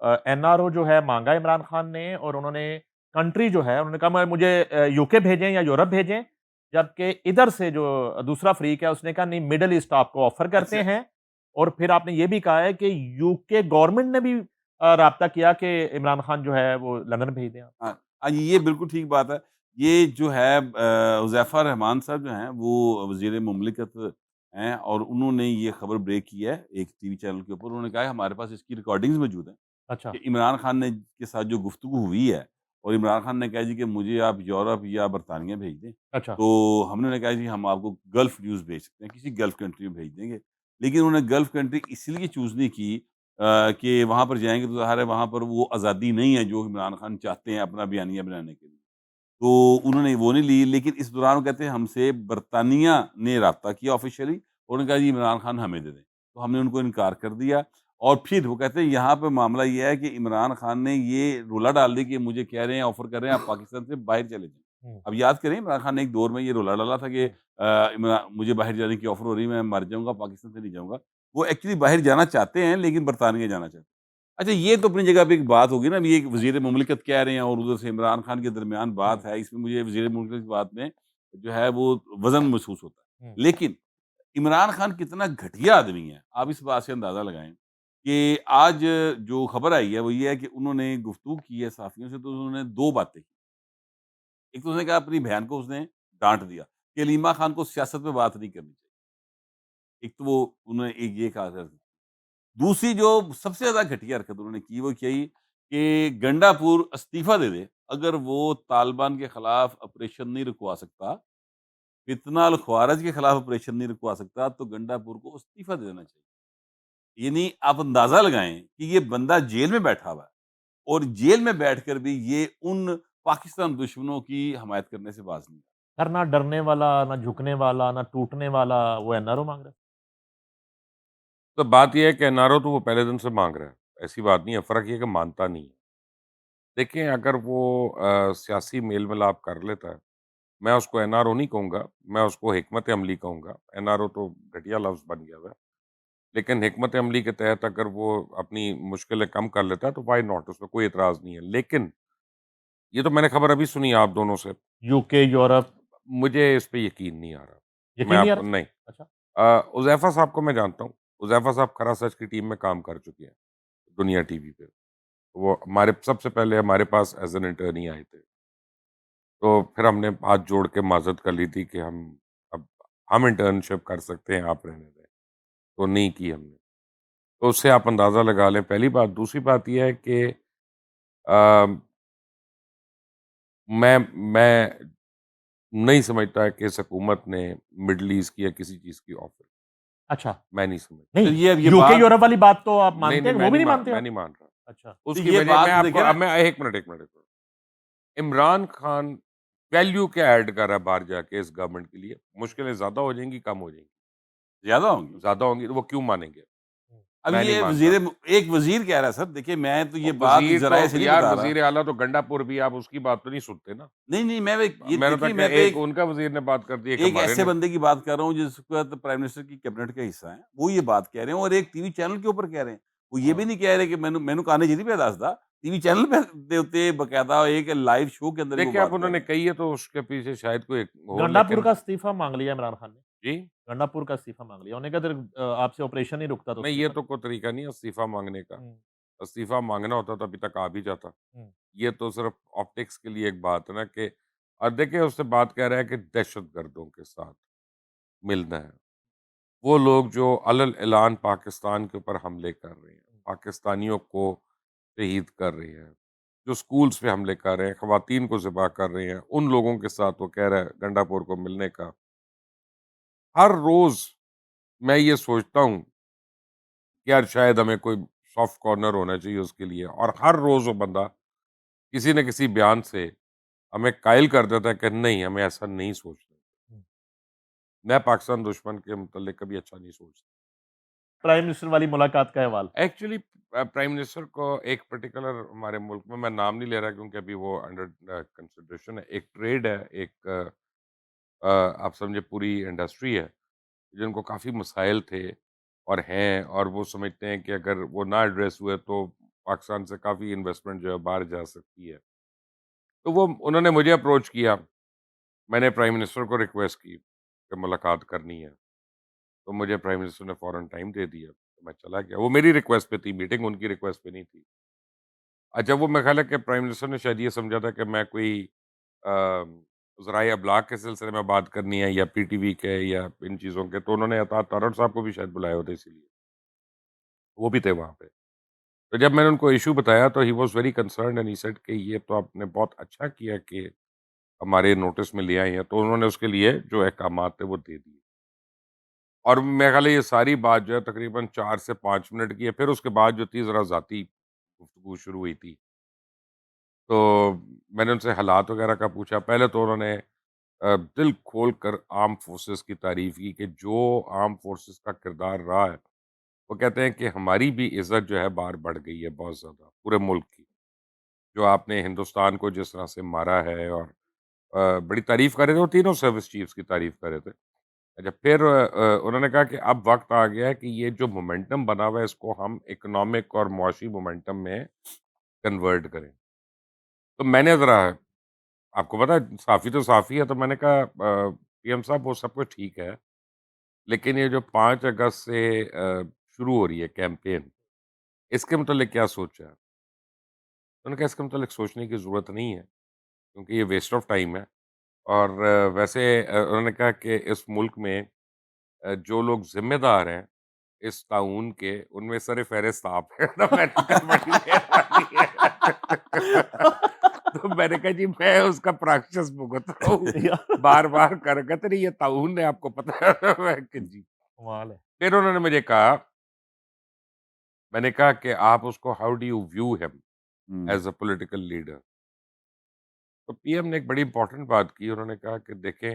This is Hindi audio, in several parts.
एनआरओ जो है माँगा इमरान खान ने और उन्होंने कंट्री जो है उन्होंने कहा मैं मुझे यूके भेजें या यूरोप भेजें, जबकि इधर से जो दूसरा फ़रीक है उसने कहा नहीं मिडल ईस्ट आपको ऑफ़र करते अच्छा। हैं और फिर आपने ये भी कहा है कि यूके गवर्नमेंट ने भी राब्ता किया कि इमरान खान जो है वो लंदन भेज दें आप। हाँ, ये बिल्कुल ठीक बात है। ये जो है हुज़ैफ़ा रहमान साहब जो हैं, वो वज़ीर मुमलिकत हैं और उन्होंने ये खबर ब्रेक की है एक टीवी चैनल के ऊपर। उन्होंने कहा है हमारे पास इसकी रिकॉर्डिंग्स मौजूद हैं अच्छा, कि इमरान खान ने के साथ जो गुफ्तगू हुई है और इमरान खान ने कहा जी कि मुझे आप यूरोप या बरतानिया भेज दें। अच्छा। तो हमने उन्हें कहा जी हम आपको गल्फ़ न्यूज़ भेज सकते हैं, किसी गल्फ़ कंट्री में भेज देंगे। लेकिन उन्होंने गल्फ़ कंट्री इसलिए चूज़ नहीं की कि वहाँ पर जाएँगे तो ज़ाहिर है वहाँ पर वो आज़ादी नहीं है जो इमरान खान चाहते हैं अपना बयानिया बनाने के लिए। तो उन्होंने वो नहीं ली, लेकिन इस दौरान वो कहते हैं हमसे बरतानिया ने राब्ता किया ऑफ़िशियली और उन्होंने कहा जी इमरान खान हमें दे दें। तो हमने उनको इनकार कर दिया और फिर वो कहते हैं यहाँ पे मामला ये है कि इमरान खान ने ये रोला डाल दिया कि मुझे कह रहे हैं, ऑफ़र कर रहे हैं आप पाकिस्तान से बाहर चले जाएँ। हुँ, अब याद करें इमरान खान ने एक दौर में ये रोला डाला था कि हुँ। इमरा मुझे बाहर जाने की ऑफ़र हो रही है, मैं मर जाऊँगा, पाकिस्तान से नहीं जाऊँगा। वो एक्चुअली बाहर जाना चाहते हैं लेकिन बरतानिया जाना चाहते हैं। अच्छा, ये तो अपनी जगह पे एक बात होगी ना, अभी एक वज़ीर मुमलिकत कह रहे हैं और उधर से इमरान खान के दरमियान हुँ, बात है, इसमें मुझे वज़ीर मुमलिकत की बात में जो है वो वज़न महसूस होता हुँ। है। लेकिन इमरान खान कितना घटिया आदमी है, आप इस बात से अंदाज़ा लगाएँ कि आज जो खबर आई है वो ये है कि उन्होंने गुफ्तगू की है सहाफ़ियों से, तो उन्होंने 2 बातें की। एक तो उसने कहा अपनी बहन को उसने डाँट दिया कि अलीमा खान को सियासत में बात नहीं करनी चाहिए। एक तो वो उन्होंने एक ये कहा था। दूसरी जो सबसे ज़्यादा घटिया हरकत उन्होंने की, वो यही कि गंडापुर इस्तीफ़ा दे दे। अगर वो तालिबान के खिलाफ ऑपरेशन नहीं रुकवा सकता, फितना अल ख़वारिज के खिलाफ ऑपरेशन नहीं रुकवा सकता, तो गंडापुर को इस्तीफ़ा दे देना चाहिए। यानी आप अंदाज़ा लगाएँ कि ये बंदा जेल में बैठा हुआ है और जेल में बैठकर भी ये उन पाकिस्तान दुश्मनों की हमायत करने से बाज़ नहीं आता। यार ना डरने वाला, ना झुकने वाला, ना टूटने वाला, वो एनआरओ माँग रहा है। तो बात ये है कि एनआरओ तो वो पहले दिन से माँग रहा है, ऐसी बात नहीं है, फ़र्क ये है कि मानता नहीं है। देखिए अगर वो सियासी मेल-मिलाप कर लेता है, मैं उसको एनआरओ नहीं कहूँगा, मैं उसको हिकमत अमली कहूँगा। एनआरओ तो घटिया लफ़्ज़ बन गया हुआ है। लेकिन हिकमत अमली के तहत अगर वो अपनी मुश्किलें कम कर लेता है तो व्हाई नॉट? उसमें कोई एतराज़ नहीं है। लेकिन ये तो मैंने खबर अभी सुनी आप दोनों से। यूके, यूरोप मुझे इस पे यकीन नहीं आ रहा। मैं यकीन नहीं आ आपको रहा? नहीं। अच्छा, हुज़ैफ़ा साहब को मैं जानता हूँ। हुज़ैफ़ा साहब खरा सच की टीम में काम कर चुके हैं, दुनिया टीवी पे। वो हमारे सबसे पहले हमारे पास एज़ एन इंटर्न ही आए थे। तो फिर हमने हाथ जोड़ के माज़रत कर ली थी कि अब हम इंटर्नशिप कर सकते हैं, आप रहने दें। तो नहीं की हमने। तो उससे आप अंदाज़ा लगा लें, पहली बात। दूसरी बात ये है कि अ, मैं नहीं समझता कि इस हुकूमत ने मिडल ईस्ट की या किसी चीज़ की ऑफ़र, अच्छा। मैं नहीं समझता। नहीं, चलिए अब ये यूके, बात यूरोप वाली बात तो आप नहीं, मानते नहीं, हैं, वो भी नहीं मानते मैं आप? नहीं मान रहा। अच्छा, तो उसकी ये वजह मैं बात आपको देखिए ना। अब मैं 1 minute, 1 minute, 1 minute. Imran Khan value क्या ऐड कर रहा है बाहर जाके इस गवर्नमेंट के लिए? मुश्किलें ज़्यादा हो जाएँगी, कम हो जाएँगी? ज़्यादा होंगी। ज़्यादा होंगी तो वो क्यों मानेंगे? अब मैं नहीं ये मानता। एक वज़ीर कह रहा है सर, देखिए मैं तो और ये बात वज़ीर तो ज़राए से नहीं यार बता रहा। वज़ीर आला तो गंडापुर भी, आप उसकी बात तो नहीं सुनते ना। नहीं, नहीं, मैं एक ये मैंने तो देखिए क्या, मैं तो एक उनका वज़ीर ने बात कर दी, एक एक हमारे ऐसे ने। बंदे की बात कर रहा हूँ जिसका तो प्राइम मिनिस्टर की कैबिनेट का हिस्सा है। वो ये बात कह रहे हैं और एक टीवी चैनल के ऊपर कह रहे हैं। वो ये भी हाँ। नहीं कह रहे कि मैनू कहने चाहिए पे दसदा। टीवी चैनल पे दे उत्ते बाकायदा एक लाइव शो के अंदर ही वो देखिए अब बात कह उन्होंने रहे हैं। कही है तो उसके पीछे शायद कोई एक हो, गंडापुर लेकिन का इस्तीफ़ा माँग लिया इमरान खान ने। जी? गंडापुर का इस्तीफ़ा माँग लिया। उन्होंने कहा अगर आपसे ऑपरेशन नहीं रुकता तो नहीं, ये इस्तीफ़ा तो कोई तरीका नहीं है इस्तीफ़ा माँगने का। हुँ, इस्तीफ़ा माँगना होता तो अभी तक आ भी जाता। हुँ। ये तो सिर्फ़ ऑप्टिक्स के लिए एक बात है ना कि देखिए उससे बात कह रहा है कि दहशतगर्दों के साथ मिलना है। वो लोग जो अलल ऐलान पाकिस्तान के ऊपर हमले कर रहे हैं, पाकिस्तानियों को शहीद कर रहे हैं, जो स्कूल्स पे हमले कर रहे हैं, ख़वातीन को ज़िबा कर रहे हैं, उन लोगों के साथ वो कह रहा है गंडापुर को मिलने का। हर रोज़ मैं ये सोचता हूँ कि यार शायद हमें कोई सॉफ्ट कॉर्नर होना चाहिए उसके लिए, और हर रोज़ वो बंदा किसी न किसी बयान से हमें कायल कर देता है कि नहीं, हमें ऐसा नहीं सोचना। हुँ। मैं पाकिस्तान दुश्मन के मुतल्लिक़ कभी अच्छा नहीं सोचता। प्राइम मिनिस्टर वाली मुलाकात का अहवाल। एक्चुअली प्राइम मिनिस्टर को एक पर्टिकुलर हमारे मुल्क में, मैं नाम नहीं ले रहा क्योंकि अभी वो अंडर कंसिडरेशन है, एक ट्रेड है, एक आप समझे पूरी इंडस्ट्री है, जिनको काफ़ी मसाइल थे और हैं, और वो समझते हैं कि अगर वो ना एड्रेस हुए तो पाकिस्तान से काफ़ी इन्वेस्टमेंट जो है बाहर जा सकती है। तो वो उन्होंने मुझे अप्रोच किया, मैंने प्राइम मिनिस्टर को रिक्वेस्ट की कि मुलाकात करनी है, तो मुझे प्राइम मिनिस्टर ने फ़ौरन टाइम दे दिया, तो मैं चला गया। वो मेरी रिक्वेस्ट पे थी, मीटिंग उनकी रिक्वेस्ट पे नहीं थी। अच्छा, वो मेरे ख़्याल है कि प्राइम मिनिस्टर ने शायद ये समझा था कि मैं कोई अ, ज़राए अब्लाग के सिलसिले में बात करनी है या पीटीवी के या इन चीज़ों के, तो उन्होंने अता तारड़ साहब को भी शायद बुलाया होता इसीलिए, वो भी थे वहाँ पे। तो जब मैंने उनको इश्यू बताया तो he was very concerned and he said कि ये तो आपने बहुत अच्छा किया कि हमारे नोटिस में ले आए हैं, तो उन्होंने उसके लिए जो अहकामात थे वो दे दिए। और मेरे ख़्याल है ये सारी बात जो है तकरीबन 4 से 5 मिनट की है, फिर उसके बाद जो थी ज़रा ज़ाती गुफ्तगू शुरू हुई थी। तो मैंने उनसे हालात वगैरह का पूछा। पहले तो उन्होंने दिल खोल कर आर्म फोर्सेस की तारीफ़ की कि जो आर्म फोर्सेस का किरदार रहा है, वो कहते हैं कि हमारी भी इज़्ज़त जो है बाहर बढ़ गई है बहुत ज़्यादा, पूरे मुल्क की। जो आपने हिंदुस्तान को जिस तरह से मारा है और बड़ी तारीफ़ कर रहे थे, वो तीनों सर्विस चीफ्स की तारीफ़ कर रहे थे। अच्छा, फिर उन्होंने कहा कि अब वक़्त आ गया है कि ये जो मोमेंटम बना हुआ है, इसको हम इकोनॉमिक और मुआशी मोमेंटम में कन्वर्ट करें। तो मैंने ज़रा आपको पता है साफ़ी तो साफ़ी है, तो मैंने कहा पीएम साहब वो सब कुछ ठीक है, लेकिन ये जो 5 अगस्त से शुरू हो रही है कैंपेन, इसके मुतल्लिक क्या सोचा है? उन्होंने कहा इसके मुतल्लिक सोचने की ज़रूरत नहीं है, क्योंकि ये वेस्ट ऑफ टाइम है और वैसे उन्होंने कहा कि इस मुल्क में जो लोग ज़िम्मेदार हैं इस ताउन के, उनमें सर-ए-फ़हरिस्त आप हैं। तो मैंने कहा बड़ी मेहरबानी है। तो मैंने कहा जी मैं उसका प्रायश्चित भुगत रहा हूँ। यार बार-बार कर कहते नहीं ये ताउन है आपको पता है? मैं कहा जी। कमाल है। फिर उन्होंने मुझे कहा मैंने कहा कि आप उसको how do you view him hmm. As a political leader? तो पीएम ने एक बड़ी इम्पोर्टेंट बात की, उन्होंने कहा कि देखें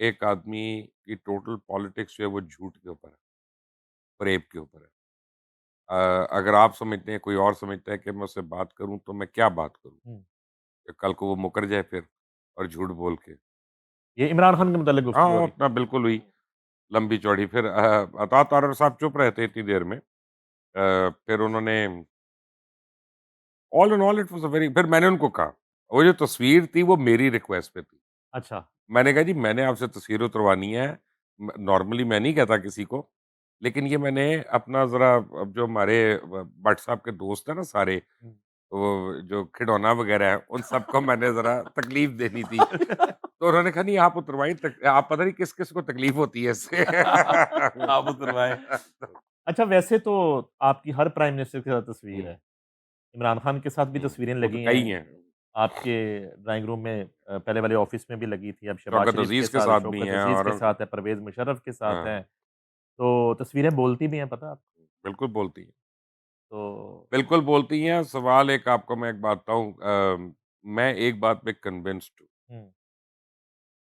एक आदमी की टोटल पॉलिटिक्स जो है वो झूठ के ऊपर है, फ़रेब के ऊपर है। अगर आप समझते हैं, कोई और समझता है कि मैं उससे बात करूँ तो मैं क्या बात करूँ? हुँ। कि कल को वो मुकर जाए फिर और झूठ बोल के। ये इमरान खान के मुतालिक गुफ्तगू हो हाँ, रही। अपना बिल्कुल हुई, लंबी-चौड़ी। फिर अता तारड़ साहब चुप रहे थे इतनी देर में। फिर उन्होंने all in all it was a very फिर मैंने उनको कहा, वो जो तस्वीर थी वो मेरी रिक्वेस्ट पे थी। अच्छा। मैंने कहा जी मैंने आपसे तस्वीर उतरवानी है, नॉर्मली मैं नहीं कहता किसी को, लेकिन ये मैंने अपना ज़रा अब जो हमारे भट्ट साहब के दोस्त हैं ना सारे, हुँ। वो जो खिलौना वगैरह है, उन सबको मैंने ज़रा तकलीफ़ देनी थी। तो उन्होंने कहा नहीं आप उतरवाइए आप पता नहीं किस-किस को तकलीफ़ होती है इससे। आप उतरवाएँ। अच्छा, वैसे तो आपकी हर प्राइम मिनिस्टर के साथ तस्वीर हुँ, है। इमरान खान के साथ भी हुँ, तस्वीरें वो तो लगी कई हैं। हैं। आपके ड्राइंग रूम में पहले वाले ऑफ़िस में भी लगी थी, अब शहबाज शौकत शरीफ के अज़ीज़ के साथ है, साथ भी शौकत हैं अज़ीज़ के और साथ है, परवेज़ मुशर्रफ के साथ हाँ, हैं। तो तस्वीरें बोलती भी हैं, पता है आपको? बिल्कुल बोलती हैं। तो बिल्कुल बोलती हैं, सवाल एक आपको मैं एक बात बताऊँ मैं एक बात पे कन्विंस्ड हूँ। हुँ।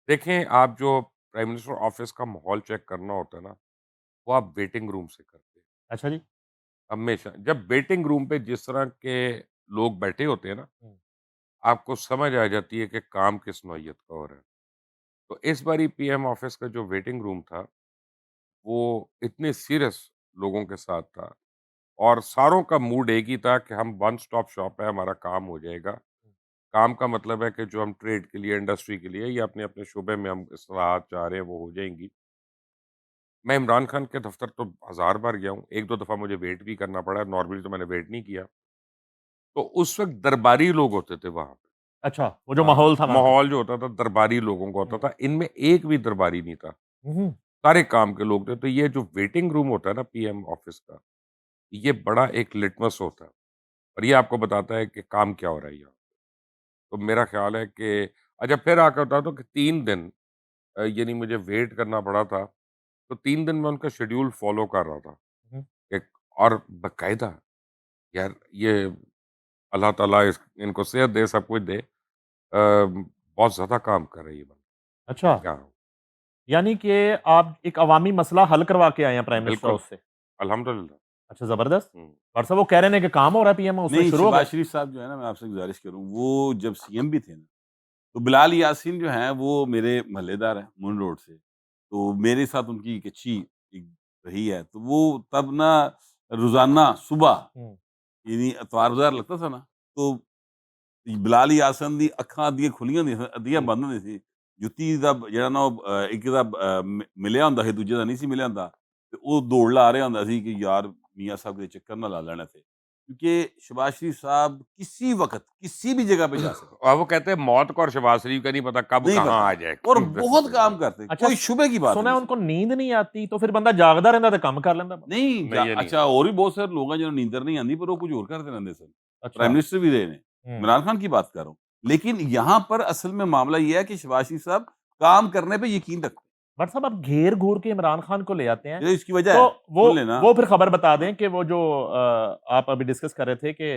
देखें, आप जो प्राइम मिनिस्टर ऑफ़िस का माहौल चेक करना होता है ना, वो आप वेटिंग रूम से करते हैं, अच्छा जी। हमेशा। जब वेटिंग रूम पे जिस तरह के लोग बैठे होते हैं ना, हुँ। आपको समझ आ जाती है कि काम किस नौइयत का हो रहा है। तो इस बारी पीएम ऑफ़िस का जो वेटिंग रूम था, वो इतने सीरियस लोगों के साथ था और सारों का मूड एक ही था कि हम वन स्टॉप शॉप है, हमारा काम हो जाएगा। काम का मतलब है कि जो हम ट्रेड के लिए, इंडस्ट्री के लिए या अपने-अपने शोबे में हम इस्लाहत चाह रहे हैं, वो हो जाएँगी। मैं इमरान खान के दफ़्तर तो हज़ार बार गया हूँ, 1-2 दफ़ा मुझे वेट भी करना पड़ा, नॉर्मली तो मैंने वेट नहीं किया। तो उस वक़्त दरबारी लोग होते थे वहाँ पे। अच्छा, वो जो हाँ, माहौल था वहाँ का। माहौल जो होता था दरबारी लोगों का होता हुँ। था, इनमें एक भी दरबारी नहीं था, हुँ। सारे काम के लोग थे। तो ये जो वेटिंग रूम होता है ना पीएम ऑफ़िस का, ये बड़ा एक लिटमस होता है और ये आपको बताता है कि काम क्या हो रहा है यहाँ। तो मेरा ख़्याल है कि अच्छा फिर आके बता दो कि 3 दिन यानी मुझे वेट करना पड़ा था, तो 3 दिन मैं उनका शेड्यूल फ़ॉलो कर रहा था। हुँ। एक और बाकायदा यार ये अल्लाह ताला इनको सेहत दे, सब कुछ दे। बहुत ज़्यादा काम कर रही है ये बंदा, अच्छा, क्या यानी कि आप एक अवामी मसला हल करवा के आए हैं प्राइम मिनिस्टर बिल्कुल, हाउस से। अल्हम्दुलिल्लाह। अच्छा, ज़बरदस्त। हुँ, और साहब वो कह रहे हैं कि काम हो रहा है पीएम हाउस में, नहीं, शुरू हो शहबाज गए? शरीफ साहब जो है ना, मैं आपसे गुज़ारिश करूँ, वो जब सीएम भी थे ना, तो बिलाल यासीन जो हैं, वो मेरे महल्लेदार हैं, मून रोड से। तो मेरे साथ उनकी एक अच्छी एक रही है। तो वो तब ना रोज़ाना सुबह हुँ। यानी इतवार बाजार लगता था ना, तो ਬਿਲਾਲ ਯਾਸਨ ਦੀ ਅੱਖਾਂ ਅੱਧੀਆਂ ਖੁੱਲੀਆਂ ਹੁੰਦੀਆਂ ਸਨ, ਅੱਧੀਆਂ ਬੰਦ ਹੁੰਦੀਆਂ ਸੀ। ਜੁੱਤੀ ਦਾ ਜਿਹੜਾ ਨਾ ਉਹ ਇੱਕ ਦਾ ਮਿਲਿਆ ਹੁੰਦਾ ਸੀ, ਦੂਜੇ ਦਾ ਨਹੀਂ ਸੀ ਮਿਲਿਆ ਹੁੰਦਾ, ਤੇ ਉਹ ਦੌੜ ਲਾ ਰਿਹਾ ਹੁੰਦਾ ਸੀ ਕਿ ਯਾਰ ਮੀਆਂ ਸਾहब ਦੇ ਚੱਕਰ ਨਾ ਲਾ ਲੈਣ ਇੱਥੇ, क्योंकि शहबाज शरीफ साहब किसी वक्त किसी भी जगह पे जा सकते और वो कहते हैं मौत को और शहबाज शरीफ का नहीं पता कब नहीं कहाँ पता। आ जाए और बहुत काम करते, अच्छा, कोई शुबे की बात सुना है नहीं। उनको नींद नहीं आती, तो फिर बंदा जागदा रहता तो काम कर लेंदा। नहीं नहीं, ये नहीं अच्छा, और भी बहुत सारे लोग हैं जिन्हें नींदर नहीं आती, पर वो कुछ और करते रहते सर। अच्छा। प्राइम मिनिस्टर भी रहे ने, हम्म। इमरान खान की बात कर रहा हूँ, लेकिन यहाँ पर असल में मामला ये है कि शहबाज शरीफ साहब काम करने पे यकीन रखते बट साहब आप घेर घूर के इमरान खान को ले आते हैं, हैं। ये इसकी वजह तो है, वो सुन लेना। वो फिर खबर बता दें कि वो जो आप अभी डिस्कस कर रहे थे कि